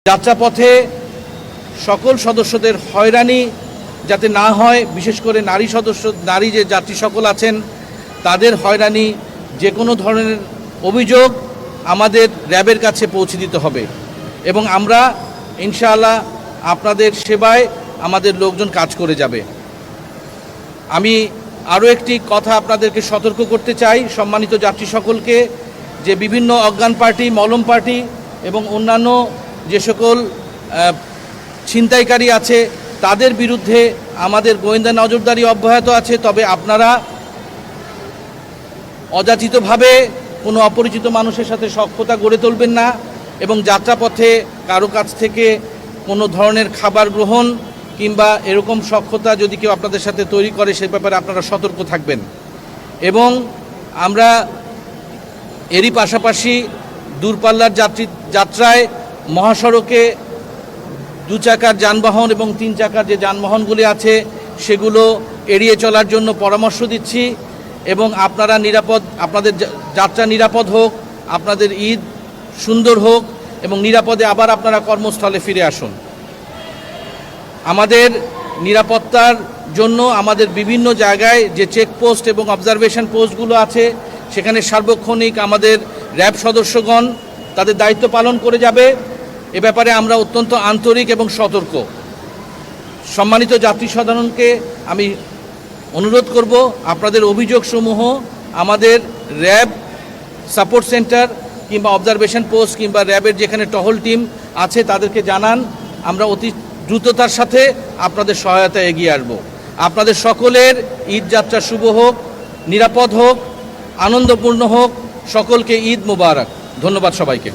যাত্রাপথে সকল সদস্যদের হয়রানি যাতে না হয়, বিশেষ করে নারী যে যাত্রী সকল আছেন তাদের হয়রানি, যে কোনো ধরনের অভিযোগ আমাদের র্যাবের কাছে পৌঁছে দিতে হবে এবং আমরা ইনশাআল্লাহ আপনাদের সেবায় আমাদের লোকজন কাজ করে যাবে। আমি আরও একটি কথা আপনাদেরকে সতর্ক করতে চাই, সম্মানিত যাত্রী সকলকে, যে বিভিন্ন অজ্ঞান পার্টি, মলম পার্টি এবং অন্যান্য যে সকল ছিনতাইকারী আছে তাদের বিরুদ্ধে আমাদের গোয়েন্দা নজরদারি অব্যাহত আছে। তবে আপনারা অযাচিতভাবে কোনো অপরিচিত মানুষের সাথে সখ্যতা গড়ে তুলবেন না এবং যাত্রাপথে কারো কাছ থেকে কোনো ধরনের খাবার গ্রহণ কিংবা এরকম সখ্যতা যদি কেউ আপনাদের সাথে তৈরি করে সে ব্যাপারে আপনারা সতর্ক থাকবেন। এবং আমরা এরই পাশাপাশি দূরপাল্লার যাত্রায় মহাসড়কে 2 চাকার যানবাহন এবং 3 চাকার যে যানবাহনগুলি আছে সেগুলো এড়িয়ে চলার জন্য পরামর্শ দিচ্ছি এবং আপনারা আপনাদের যাত্রা নিরাপদ হোক, আপনাদের ঈদ সুন্দর হোক এবং নিরাপদে আবার আপনারা কর্মস্থলে ফিরে আসুন। আমাদের নিরাপত্তার জন্য আমাদের বিভিন্ন জায়গায় যে চেকপোস্ট এবং অবজারভেশন পোস্টগুলো আছে সেখানে সার্বক্ষণিক আমাদের র্যাব সদস্যগণ তাদের দায়িত্ব পালন করে যাবে। এ ব্যাপারে আমরা অত্যন্ত আন্তরিক এবং সতর্ক। সম্মানিত যাত্রী সাধারণকে আমি অনুরোধ করব, আপনাদের অভিযোগসমূহ আমাদের র্যাব সাপোর্ট সেন্টার কিংবা অবজারভেশন পোস্ট কিংবা র্যাবের যেখানে টহল টিম আছে তাদেরকে জানান। আমরা অতি দ্রুততার সাথে আপনাদের সহায়তা এগিয়ে আসব। আপনাদের সকলের ঈদ যাত্রা শুভ হোক, নিরাপদ হোক, আনন্দপূর্ণ হোক। সকলকে ঈদ মোবারক। ধন্যবাদ সবাইকে।